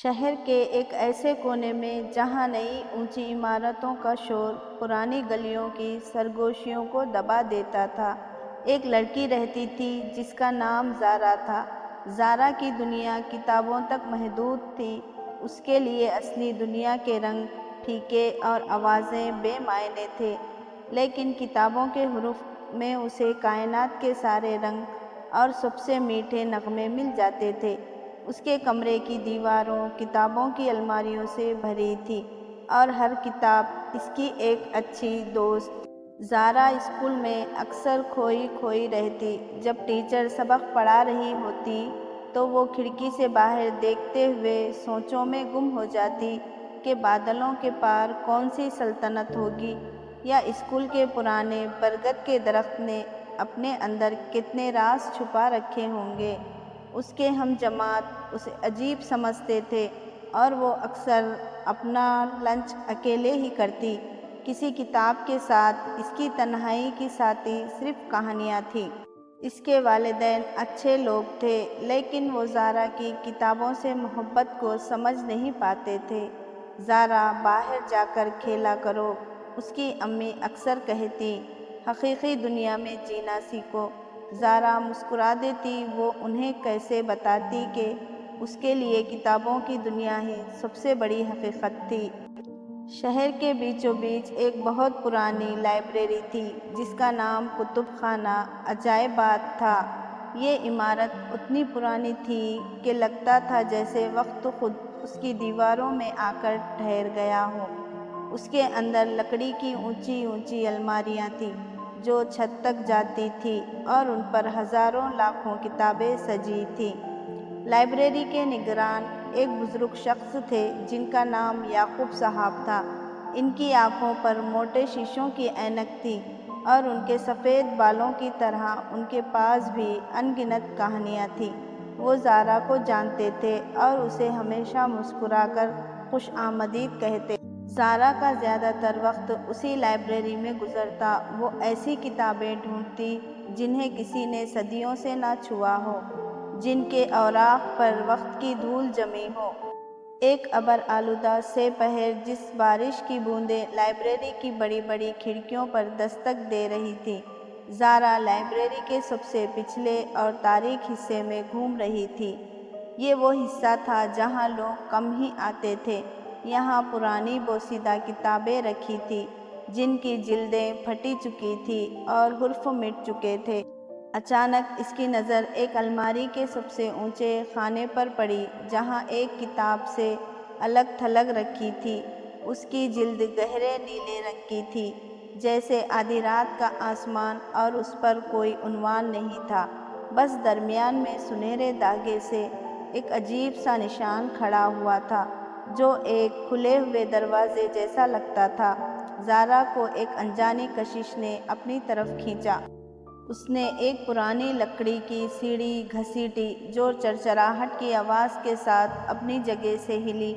شہر کے ایک ایسے کونے میں جہاں نئی اونچی عمارتوں کا شور پرانی گلیوں کی سرگوشیوں کو دبا دیتا تھا، ایک لڑکی رہتی تھی جس کا نام زارا تھا۔ زارا کی دنیا کتابوں تک محدود تھی۔ اس کے لیے اصلی دنیا کے رنگ پھیکے اور آوازیں بے معنی تھے، لیکن کتابوں کے حروف میں اسے کائنات کے سارے رنگ اور سب سے میٹھے نغمے مل جاتے تھے۔ اس کے کمرے کی دیواروں کتابوں کی الماریوں سے بھری تھی اور ہر کتاب اس کی ایک اچھی دوست تھی۔ زارا اسکول میں اکثر کھوئی رہتی۔ جب ٹیچر سبق پڑھا رہی ہوتی تو وہ کھڑکی سے باہر دیکھتے ہوئے سوچوں میں گم ہو جاتی کہ بادلوں کے پار کون سی سلطنت ہوگی، یا اسکول کے پرانے برگد کے درخت نے اپنے اندر کتنے راز چھپا رکھے ہوں گے۔ اس کے ہم جماعت اسے عجیب سمجھتے تھے اور وہ اکثر اپنا لنچ اکیلے ہی کرتی۔ کسی کتاب کے ساتھ اس کی تنہائی کی ساتھی صرف کہانیاں تھیں۔ اس کے والدین اچھے لوگ تھے، لیکن وہ زارا کی کتابوں سے محبت کو سمجھ نہیں پاتے تھے۔ زارا، باہر جا کر کھیلا کرو، اس کی امی اکثر کہتی، حقیقی دنیا میں جینا سیکھو۔ زارا مسکرا دیتی۔ وہ انہیں کیسے بتاتی کہ اس کے لیے کتابوں کی دنیا ہی سب سے بڑی حقیقت تھی۔ شہر کے بیچوں بیچ ایک بہت پرانی لائبریری تھی جس کا نام کتب خانہ عجائبات تھا۔ یہ عمارت اتنی پرانی تھی کہ لگتا تھا جیسے وقت خود اس کی دیواروں میں آ کر ٹھہر گیا ہو۔ اس کے اندر لکڑی کی اونچی اونچی الماریاں تھیں جو چھت تک جاتی تھیں اور ان پر ہزاروں لاکھوں کتابیں سجی تھیں۔ لائبریری کے نگران ایک بزرگ شخص تھے جن کا نام یعقوب صاحب تھا۔ ان کی آنکھوں پر موٹے شیشوں کی اینک تھی اور ان کے سفید بالوں کی طرح ان کے پاس بھی ان گنت کہانیاں تھیں۔ وہ زارا کو جانتے تھے اور اسے ہمیشہ مسکرا کر خوش آمدید کہتے۔ زارا کا زیادہ تر وقت اسی لائبریری میں گزرتا۔ وہ ایسی کتابیں ڈھونڈتی جنہیں کسی نے صدیوں سے نہ چھوا ہو، جن کے اوراق پر وقت کی دھول جمی ہو۔ ایک ابر آلودہ سے پہر جس بارش کی بوندیں لائبریری کی بڑی بڑی کھڑکیوں پر دستک دے رہی تھی، زارا لائبریری کے سب سے پچھلے اور تاریک حصے میں گھوم رہی تھی۔ یہ وہ حصہ تھا جہاں لوگ کم ہی آتے تھے۔ یہاں پرانی بوسیدہ کتابیں رکھی تھیں جن کی جلدیں پھٹی چکی تھیں اور حروف مٹ چکے تھے۔ اچانک اس کی نظر ایک الماری کے سب سے اونچے خانے پر پڑی جہاں ایک کتاب سے الگ تھلگ رکھی تھی۔ اس کی جلد گہرے نیلے رنگ کی تھی، جیسے آدھی رات کا آسمان، اور اس پر کوئی عنوان نہیں تھا، بس درمیان میں سنہرے دھاگے سے ایک عجیب سا نشان کھڑا ہوا تھا جو ایک کھلے ہوئے دروازے جیسا لگتا تھا۔ زارا کو ایک انجانی کشش نے اپنی طرف کھینچا۔ اس نے ایک پرانی لکڑی کی سیڑھی گھسیٹی جو چرچراہٹ کی آواز کے ساتھ اپنی جگہ سے ہلی۔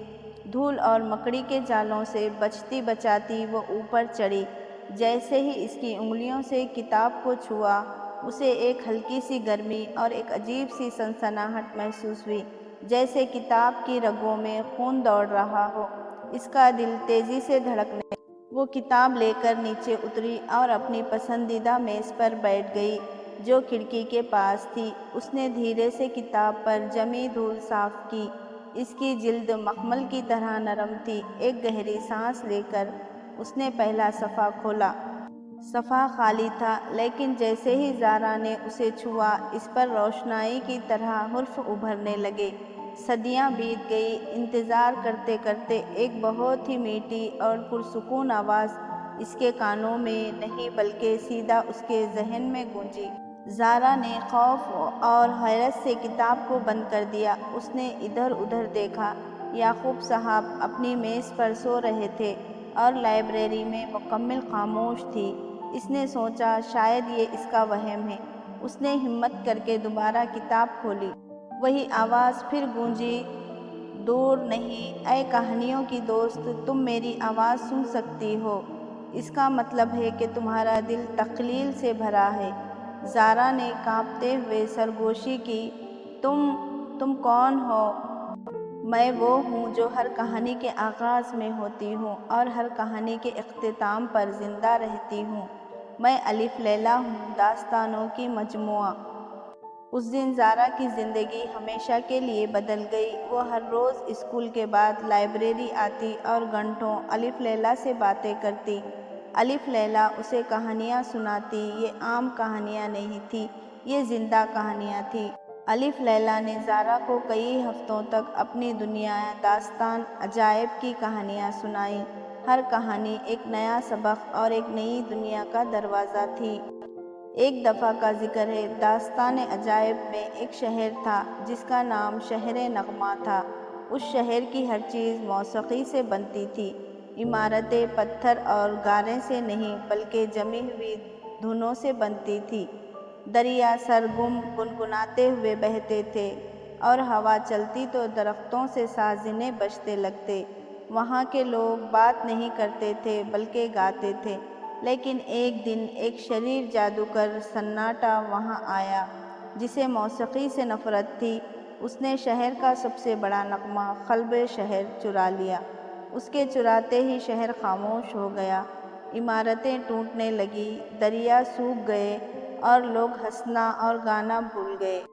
دھول اور مکڑی کے جالوں سے بچتی بچاتی وہ اوپر چڑھی۔ جیسے ہی اس کی انگلیوں سے کتاب کو چھوا، اسے ایک ہلکی سی گرمی اور ایک عجیب سی سنسناہٹ محسوس ہوئی، جیسے کتاب کی رگوں میں خون دوڑ رہا ہو۔ اس کا دل تیزی سے دھڑکنے لگا۔ وہ کتاب لے کر نیچے اتری اور اپنی پسندیدہ میز پر بیٹھ گئی جو کھڑکی کے پاس تھی۔ اس نے دھیرے سے کتاب پر جمی دھول صاف کی۔ اس کی جلد مخمل کی طرح نرم تھی۔ ایک گہری سانس لے کر اس نے پہلا صفحہ کھولا۔ صفحہ خالی تھا، لیکن جیسے ہی زارا نے اسے چھوا، اس پر روشنائی کی طرح حروف ابھرنے لگے۔ صدیاں بیت گئی۔ انتظار کرتے کرتے ایک بہت ہی میٹھی اور پرسکون آواز اس کے کانوں میں نہیں بلکہ سیدھا اس کے ذہن میں گونجی۔ زارا نے خوف اور حیرت سے کتاب کو بند کر دیا۔ اس نے ادھر ادھر دیکھا۔ یعقوب صاحب اپنی میز پر سو رہے تھے اور لائبریری میں مکمل خاموش تھی۔ اس نے سوچا شاید یہ اس کا وہم ہے۔ اس نے ہمت کر کے دوبارہ کتاب کھولی۔ وہی آواز پھر گونجی، دور نہیں، اے کہانیوں کی دوست، تم میری آواز سن سکتی ہو؟ اس کا مطلب ہے کہ تمہارا دل تخلیل سے بھرا ہے۔ زارا نے کانپتے ہوئے سرگوشی کی، تم کون ہو؟ میں وہ ہوں جو ہر کہانی کے آغاز میں ہوتی ہوں اور ہر کہانی کے اختتام پر زندہ رہتی ہوں۔ میں الف لیلا ہوں، داستانوں کی مجموعہ۔ اس دن زارا کی زندگی ہمیشہ کے لیے بدل گئی۔ وہ ہر روز اسکول کے بعد لائبریری آتی اور گھنٹوں الف لیلا سے باتیں کرتی۔ الف لیلا اسے کہانیاں سناتی۔ یہ عام کہانیاں نہیں تھیں، یہ زندہ کہانیاں تھیں۔ الف لیلا نے زارا کو کئی ہفتوں تک اپنی دنیا داستان عجائب کی کہانیاں سنائیں۔ ہر کہانی ایک نیا سبق اور ایک نئی دنیا کا دروازہ تھی۔ ایک دفعہ کا ذکر ہے، داستان عجائب میں ایک شہر تھا جس کا نام شہر نغمہ تھا۔ اس شہر کی ہر چیز موسیقی سے بنتی تھی۔ عمارتیں پتھر اور گارے سے نہیں بلکہ جمی ہوئی دھنوں سے بنتی تھی۔ دریا سرگم گنگناتے ہوئے بہتے تھے اور ہوا چلتی تو درختوں سے سازنے بجتے لگتے۔ وہاں کے لوگ بات نہیں کرتے تھے بلکہ گاتے تھے۔ لیکن ایک دن ایک شریر جادوگر سناٹا وہاں آیا جسے موسیقی سے نفرت تھی۔ اس نے شہر کا سب سے بڑا نغمہ قلب شہر چرا لیا۔ اس کے چراتے ہی شہر خاموش ہو گیا۔ عمارتیں ٹوٹنے لگی، دریا سوکھ گئے اور لوگ ہنسنا اور گانا بھول گئے۔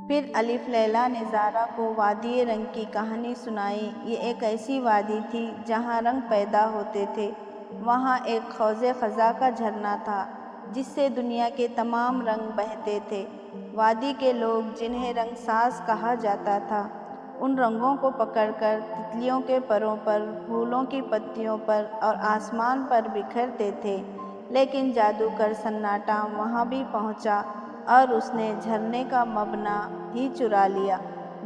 پھر الف لیلا نے زارا کو وادی رنگ کی کہانی سنائی۔ یہ ایک ایسی وادی تھی جہاں رنگ پیدا ہوتے تھے۔ وہاں ایک حوض خزاں کا جھرنا تھا جس سے دنیا کے تمام رنگ بہتے تھے۔ وادی کے لوگ جنہیں رنگ ساز کہا جاتا تھا، ان رنگوں کو پکڑ کر تتلیوں کے پروں پر، پھولوں کی پتیوں پر اور آسمان پر بکھیرتے تھے۔ لیکن جادوگر سناٹا وہاں بھی پہنچا اور اس نے جھرنے کا مبنا ہی چرا لیا۔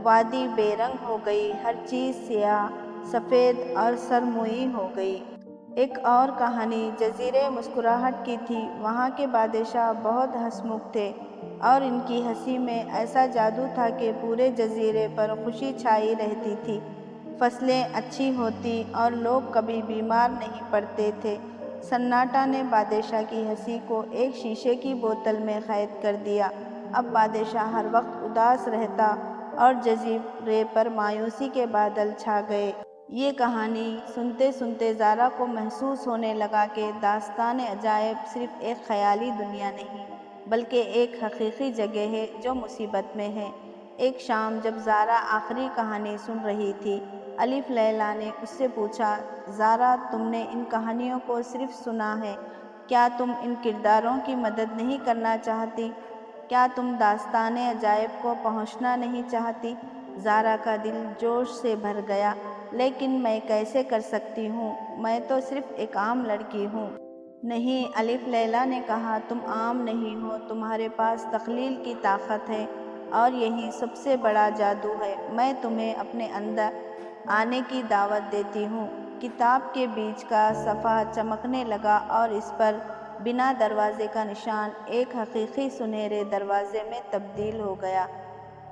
وادی بے رنگ ہو گئی، ہر چیز سیاہ، سفید اور سرمئی ہو گئی۔ ایک اور کہانی جزیرے مسکراہٹ کی تھی۔ وہاں کے بادشاہ بہت ہنسمکھ تھے اور ان کی ہنسی میں ایسا جادو تھا کہ پورے جزیرے پر خوشی چھائی رہتی تھی۔ فصلیں اچھی ہوتی اور لوگ کبھی بیمار نہیں پڑتے تھے۔ سناٹا نے بادشاہ کی ہنسی کو ایک شیشے کی بوتل میں قید کر دیا۔ اب بادشاہ ہر وقت اداس رہتا اور جزیرے پر مایوسی کے بادل چھا گئے۔ یہ کہانی سنتے سنتے زارا کو محسوس ہونے لگا کہ داستان عجائب صرف ایک خیالی دنیا نہیں بلکہ ایک حقیقی جگہ ہے جو مصیبت میں ہے۔ ایک شام جب زارا آخری کہانی سن رہی تھی، الف لیلا نے اس سے پوچھا، زارا، تم نے ان کہانیوں کو صرف سنا ہے، کیا تم ان کرداروں کی مدد نہیں کرنا چاہتی؟ کیا تم داستان عجائب کو پہنچنا نہیں چاہتی؟ زارا کا دل جوش سے بھر گیا۔ لیکن میں کیسے کر سکتی ہوں؟ میں تو صرف ایک عام لڑکی ہوں۔ نہیں، الف لیلا نے کہا، تم عام نہیں ہو، تمہارے پاس تخیل کی طاقت ہے اور یہی سب سے بڑا جادو ہے۔ میں تمہیں اپنے اندر آنے کی دعوت دیتی ہوں۔ کتاب کے بیچ کا صفحہ چمکنے لگا اور اس پر بنا دروازے کا نشان ایک حقیقی سنہرے دروازے میں تبدیل ہو گیا۔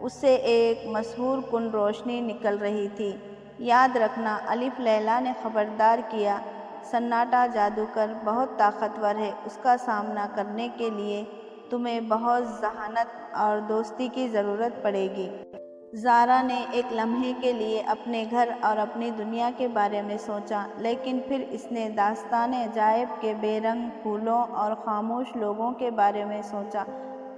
اس سے ایک مسحور کن روشنی نکل رہی تھی۔ یاد رکھنا، الف لیلا نے خبردار کیا، سناٹا جادوگر بہت طاقتور ہے۔ اس کا سامنا کرنے کے لیے تمہیں بہت ذہانت اور دوستی کی ضرورت پڑے گی۔ زارا نے ایک لمحے کے لیے اپنے گھر اور اپنی دنیا کے بارے میں سوچا، لیکن پھر اس نے داستان عجائب کے بے رنگ پھولوں اور خاموش لوگوں کے بارے میں سوچا۔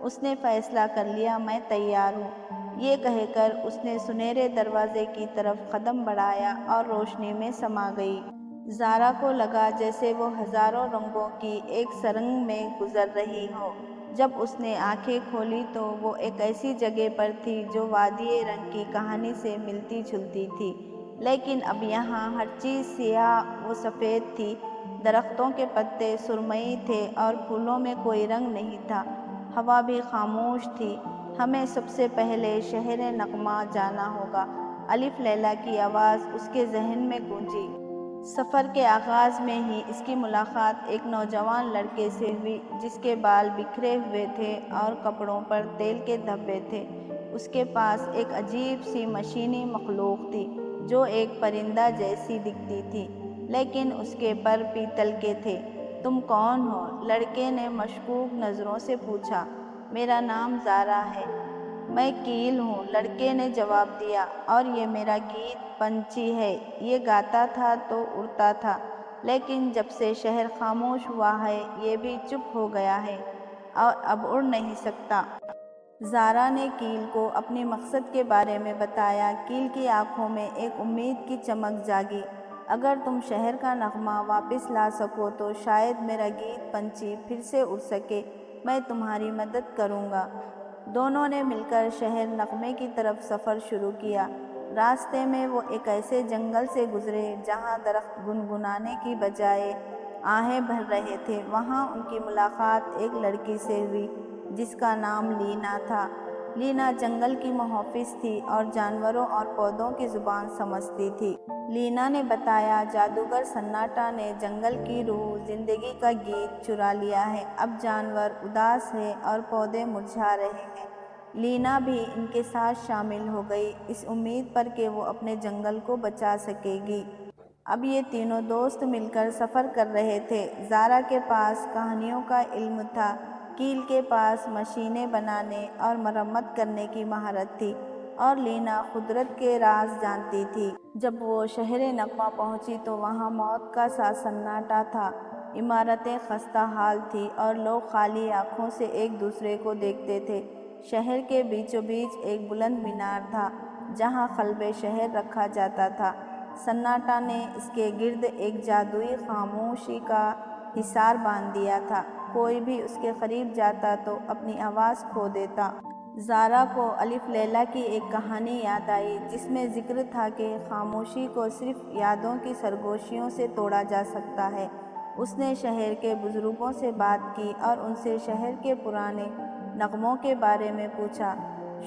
اس نے فیصلہ کر لیا، میں تیار ہوں۔ یہ کہہ کر اس نے سنہرے دروازے کی طرف قدم بڑھایا اور روشنی میں سما گئی۔ زارا کو لگا جیسے وہ ہزاروں رنگوں کی ایک سرنگ میں گزر رہی ہو۔ جب اس نے آنکھیں کھولی تو وہ ایک ایسی جگہ پر تھی جو وادی رنگ کی کہانی سے ملتی جلتی تھی، لیکن اب یہاں ہر چیز سیاہ و سفید تھی۔ درختوں کے پتے سرمئی تھے اور پھولوں میں کوئی رنگ نہیں تھا۔ ہوا بھی خاموش تھی۔ ہمیں سب سے پہلے شہر نغمہ جانا ہوگا، الف لیلا کی آواز اس کے ذہن میں گونجی۔ سفر کے آغاز میں ہی اس کی ملاقات ایک نوجوان لڑکے سے ہوئی جس کے بال بکھرے ہوئے تھے اور کپڑوں پر تیل کے دھبے تھے۔ اس کے پاس ایک عجیب سی مشینی مخلوق تھی جو ایک پرندہ جیسی دکھتی تھی، لیکن اس کے پر پیتل کے تھے۔ تم کون ہو؟ لڑکے نے مشکوک نظروں سے پوچھا۔ میرا نام زارا ہے، میں کیل ہوں، لڑکے نے جواب دیا، اور یہ میرا گیت پنچھی ہے۔ یہ گاتا تھا تو اڑتا تھا، لیکن جب سے شہر خاموش ہوا ہے یہ بھی چپ ہو گیا ہے اور اب اڑ نہیں سکتا۔ زارا نے کیل کو اپنی مقصد کے بارے میں بتایا۔ کیل کی آنکھوں میں ایک امید کی چمک جاگی۔ اگر تم شہر کا نغمہ واپس لا سکو تو شاید میرا گیت پنچھی پھر سے اڑ سکے، میں تمہاری مدد کروں گا۔ دونوں نے مل کر شہر نغمے کی طرف سفر شروع کیا۔ راستے میں وہ ایک ایسے جنگل سے گزرے جہاں درخت گنگنانے کی بجائے آہیں بھر رہے تھے۔ وہاں ان کی ملاقات ایک لڑکی سے ہوئی جس کا نام لینا تھا۔ لینا جنگل کی محافظ تھی اور جانوروں اور پودوں کی زبان سمجھتی تھی۔ لینا نے بتایا، جادوگر سناٹا نے جنگل کی روح، زندگی کا گیت چرا لیا ہے۔ اب جانور اداس ہیں اور پودے مرجھا رہے ہیں۔ لینا بھی ان کے ساتھ شامل ہو گئی، اس امید پر کہ وہ اپنے جنگل کو بچا سکے گی۔ اب یہ تینوں دوست مل کر سفر کر رہے تھے۔ زارا کے پاس کہانیوں کا علم تھا، کیل کے پاس مشینیں بنانے اور مرمت کرنے کی مہارت تھی، اور لینا قدرت کے راز جانتی تھی۔ جب وہ شہر نغمہ پہنچی تو وہاں موت کا سا سناٹا تھا۔ عمارتیں خستہ حال تھیں اور لوگ خالی آنکھوں سے ایک دوسرے کو دیکھتے تھے۔ شہر کے بیچوں بیچ ایک بلند مینار تھا جہاں قلب شہر رکھا جاتا تھا۔ سناٹا نے اس کے گرد ایک جادوئی خاموشی کا حصار باندھ دیا تھا، کوئی بھی اس کے قریب جاتا تو اپنی آواز کھو دیتا۔ زارا کو الف لیلا کی ایک کہانی یاد آئی جس میں ذکر تھا کہ خاموشی کو صرف یادوں کی سرگوشیوں سے توڑا جا سکتا ہے۔ اس نے شہر کے بزرگوں سے بات کی اور ان سے شہر کے پرانے نغموں کے بارے میں پوچھا۔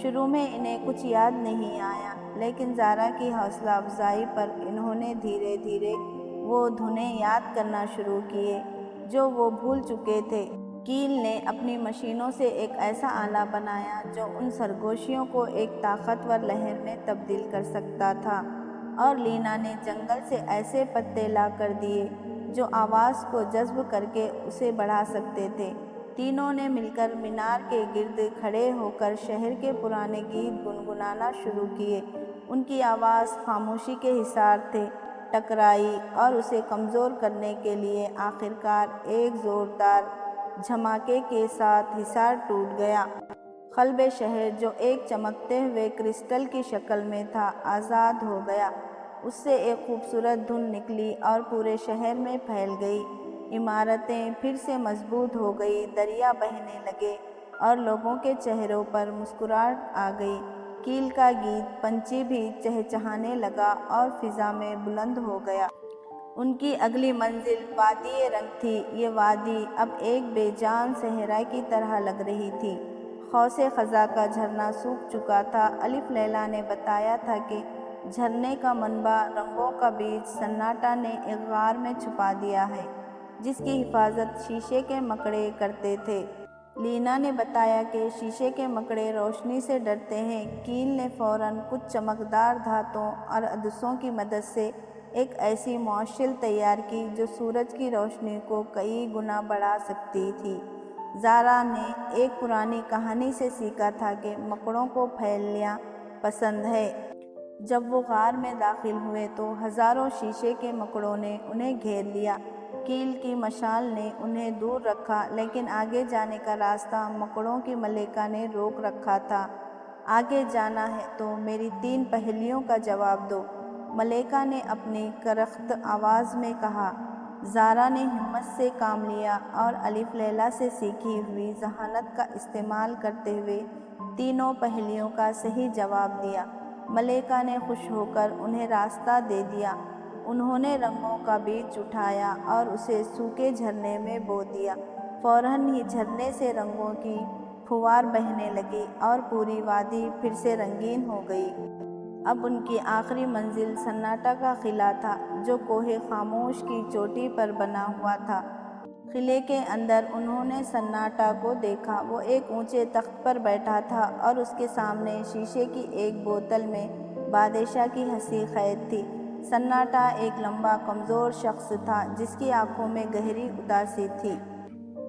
شروع میں انہیں کچھ یاد نہیں آیا، لیکن زارا کی حوصلہ افزائی پر انہوں نے دھیرے دھیرے وہ دھنیں یاد کرنا شروع کیے جو وہ بھول چکے تھے۔ کیل نے اپنی مشینوں سے ایک ایسا آلہ بنایا جو ان سرگوشیوں کو ایک طاقتور لہر میں تبدیل کر سکتا تھا، اور لینا نے جنگل سے ایسے پتے لا کر دیے جو آواز کو جذب کر کے اسے بڑھا سکتے تھے۔ تینوں نے مل کر مینار کے گرد کھڑے ہو کر شہر کے پرانے گیت گنگنانا شروع کیے۔ ان کی آواز خاموشی کے حصار سے ٹکرائی اور اسے کمزور کرنے کے لیے آخرکار ایک زوردار جھماکے کے ساتھ حصار ٹوٹ گیا۔ قلب شہر جو ایک چمکتے ہوئے کرسٹل کی شکل میں تھا آزاد ہو گیا۔ اس سے ایک خوبصورت دھن نکلی اور پورے شہر میں پھیل گئی۔ عمارتیں پھر سے مضبوط ہو گئی، دریا بہنے لگے اور لوگوں کے چہروں پر مسکراہٹ آ گئی۔ کیل کا گیت پنچھی بھی چہچہانے لگا اور فضا میں بلند ہو گیا۔ ان کی اگلی منزل وادی رنگ تھی۔ یہ وادی اب ایک بے جان صحرا کی طرح لگ رہی تھی۔ قوس قزح کا جھرنا سوکھ چکا تھا۔ الف لیلا نے بتایا تھا کہ جھرنے کا منبع رنگوں کا بیج سناٹا نے ایک غار میں چھپا دیا ہے جس کی حفاظت شیشے کے مکڑے کرتے تھے۔ لینا نے بتایا کہ شیشے کے مکڑے روشنی سے ڈرتے ہیں۔ کیل نے فوراً کچھ چمکدار دھاتوں اور عدسوں کی مدد سے ایک ایسی معشل تیار کی جو سورج کی روشنی کو کئی گنا بڑھا سکتی تھی۔ زارا نے ایک پرانی کہانی سے سیکھا تھا کہ مکڑوں کو پھیلنا پسند ہے۔ جب وہ غار میں داخل ہوئے تو ہزاروں شیشے کے مکڑوں نے انہیں گھیر لیا۔ کیل کی مشال نے انہیں دور رکھا، لیکن آگے جانے کا راستہ مکڑوں کی ملکہ نے روک رکھا تھا۔ آگے جانا ہے تو میری 3 پہیلیوں کا جواب دو، ملکہ نے اپنی کرخت آواز میں کہا۔ زارا نے ہمت سے کام لیا اور الف لیلا سے سیکھی ہوئی ذہانت کا استعمال کرتے ہوئے تینوں پہیلیوں کا صحیح جواب دیا۔ ملکہ نے خوش ہو کر انہیں راستہ دے دیا۔ انہوں نے رنگوں کا بیج اٹھایا اور اسے سوکھے جھرنے میں بو دیا۔ فوراً ہی جھرنے سے رنگوں کی پھوار بہنے لگی اور پوری وادی پھر سے رنگین ہو گئی۔ اب ان کی آخری منزل سناٹا کا قلعہ تھا جو کوہ خاموش کی چوٹی پر بنا ہوا تھا۔ قلعے کے اندر انہوں نے سناٹا کو دیکھا۔ وہ ایک اونچے تخت پر بیٹھا تھا اور اس کے سامنے شیشے کی ایک بوتل میں بادشاہ کی ہنسی قید تھی۔ سناٹا ایک لمبا کمزور شخص تھا جس کی آنکھوں میں گہری اداسی تھی۔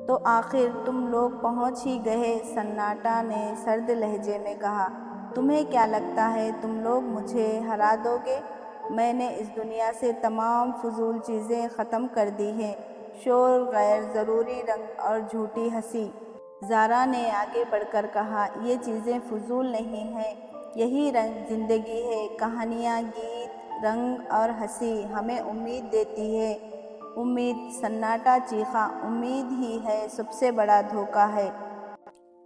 تو آخر تم لوگ پہنچ ہی گئے، سناٹا نے سرد لہجے میں کہا۔ تمہیں کیا لگتا ہے تم لوگ مجھے ہرا دو گے؟ میں نے اس دنیا سے تمام فضول چیزیں ختم کر دی ہیں، شور، غیر ضروری رنگ اور جھوٹی ہنسی۔ زارا نے آگے بڑھ کر کہا، یہ چیزیں فضول نہیں ہیں، یہی زندگی ہے۔ کہانیاں، گیت، رنگ اور ہنسی ہمیں امید دیتی ہے۔ امید، سناٹا چیخا، امید ہی ہے سب سے بڑا دھوکہ ہے۔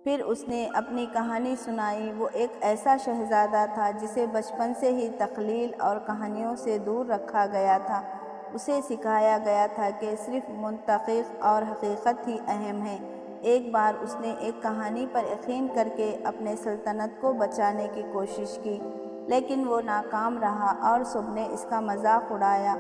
پھر اس نے اپنی کہانی سنائی۔ وہ ایک ایسا شہزادہ تھا جسے بچپن سے ہی تخیل اور کہانیوں سے دور رکھا گیا تھا۔ اسے سکھایا گیا تھا کہ صرف منطق اور حقیقت ہی اہم ہے۔ ایک بار اس نے ایک کہانی پر یقین کر کے اپنے سلطنت کو بچانے کی کوشش کی، لیکن وہ ناکام رہا اور سب نے اس کا مذاق اڑایا۔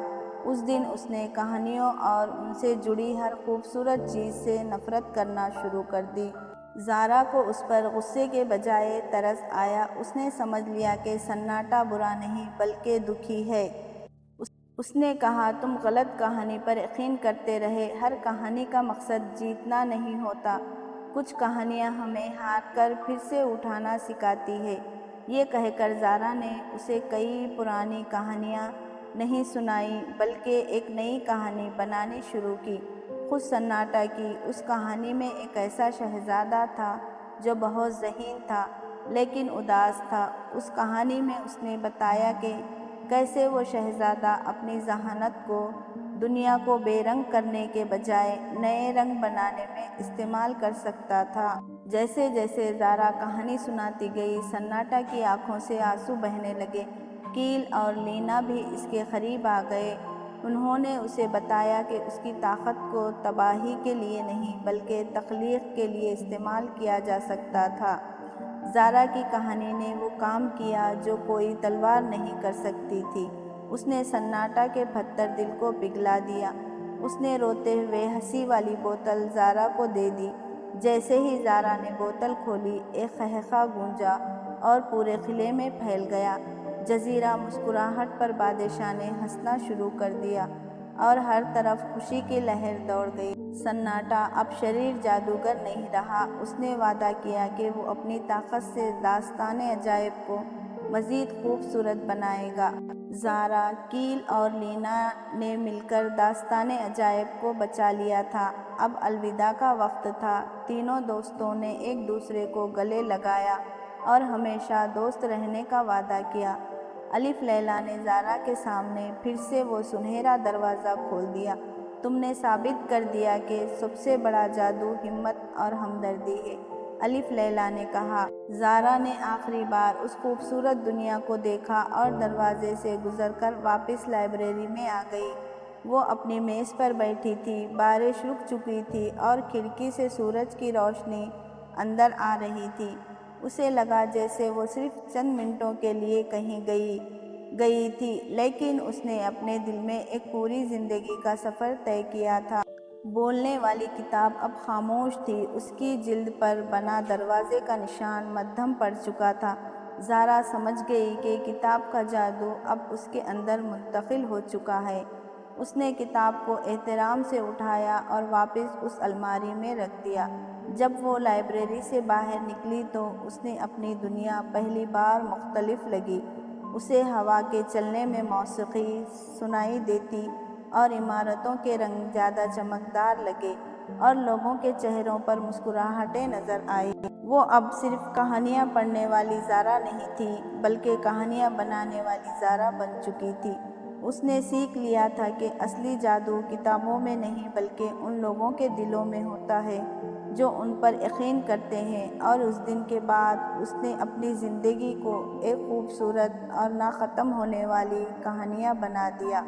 اس دن اس نے کہانیوں اور ان سے جڑی ہر خوبصورت چیز سے نفرت کرنا شروع کر دی۔ زارا کو اس پر غصے کے بجائے ترس آیا۔ اس نے سمجھ لیا کہ سناٹا برا نہیں بلکہ دکھی ہے۔ اس نے کہا، تم غلط کہانی پر یقین کرتے رہے۔ ہر کہانی کا مقصد جیتنا نہیں ہوتا۔ کچھ کہانیاں ہمیں ہار کر پھر سے اٹھنا سکھاتی ہے۔ یہ کہہ کر زارا نے اسے کئی پرانی کہانیاں نہیں سنائیں بلکہ ایک نئی کہانی بنانی شروع کی، خود سناٹا کی۔ اس کہانی میں ایک ایسا شہزادہ تھا جو بہت ذہین تھا لیکن اداس تھا۔ اس کہانی میں اس نے بتایا کہ کیسے وہ شہزادہ اپنی ذہانت کو دنیا کو بے رنگ کرنے کے بجائے نئے رنگ بنانے میں استعمال کر سکتا تھا۔ جیسے جیسے زارا کہانی سناتی گئی، سناٹا کی آنکھوں سے آنسو بہنے لگے۔ کیل اور لینا بھی اس کے قریب آ گئے۔ انہوں نے اسے بتایا کہ اس کی طاقت کو تباہی کے لیے نہیں بلکہ تخلیق کے لیے استعمال کیا جا سکتا تھا۔ زارا کی کہانی نے وہ کام کیا جو کوئی تلوار نہیں کر سکتی تھی۔ اس نے سناٹا کے پتھر دل کو پگھلا دیا۔ اس نے روتے ہوئے ہنسی والی بوتل زارا کو دے دی۔ جیسے ہی زارا نے بوتل کھولی، ایک قہقہہ گونجا اور پورے قلعے میں پھیل گیا۔ جزیرہ مسکراہٹ پر بادشاہ نے ہنسنا شروع کر دیا اور ہر طرف خوشی کی لہر دوڑ گئی۔ سناٹا اب شریر جادوگر نہیں رہا۔ اس نے وعدہ کیا کہ وہ اپنی طاقت سے داستان عجائب کو مزید خوبصورت بنائے گا۔ زارا، کیل اور لینا نے مل کر داستان عجائب کو بچا لیا تھا۔ اب الوداع کا وقت تھا۔ تینوں دوستوں نے ایک دوسرے کو گلے لگایا اور ہمیشہ دوست رہنے کا وعدہ کیا۔ الف لیلا نے زارا کے سامنے پھر سے وہ سنہرا دروازہ کھول دیا۔ تم نے ثابت کر دیا کہ سب سے بڑا جادو ہمت اور ہمدردی ہے، الف لیلا نے کہا۔ زارا نے آخری بار اس خوبصورت دنیا کو دیکھا اور دروازے سے گزر کر واپس لائبریری میں آ گئی۔ وہ اپنی میز پر بیٹھی تھی۔ بارش رک چکی تھی اور کھڑکی سے سورج کی روشنی اندر آ رہی تھی۔ اسے لگا جیسے وہ صرف چند منٹوں کے لیے کہیں گئی تھی، لیکن اس نے اپنے دل میں ایک پوری زندگی کا سفر طے کیا تھا۔ بولنے والی کتاب اب خاموش تھی۔ اس کی جلد پر بنا دروازے کا نشان مدھم پڑ چکا تھا۔ زارا سمجھ گئی کہ کتاب کا جادو اب اس کے اندر منتقل ہو چکا ہے۔ اس نے کتاب کو احترام سے اٹھایا اور واپس اس الماری میں رکھ دیا۔ جب وہ لائبریری سے باہر نکلی تو اس نے اپنی دنیا پہلی بار مختلف لگی۔ اسے ہوا کے چلنے میں موسیقی سنائی دیتی اور عمارتوں کے رنگ زیادہ چمکدار لگے اور لوگوں کے چہروں پر مسکراہٹیں نظر آئیں۔ وہ اب صرف کہانیاں پڑھنے والی زارا نہیں تھی بلکہ کہانیاں بنانے والی زارا بن چکی تھی۔ اس نے سیکھ لیا تھا کہ اصلی جادو کتابوں میں نہیں بلکہ ان لوگوں کے دلوں میں ہوتا ہے جو ان پر یقین کرتے ہیں۔ اور اس دن کے بعد اس نے اپنی زندگی کو ایک خوبصورت اور نہ ختم ہونے والی کہانیاں بنا دیا۔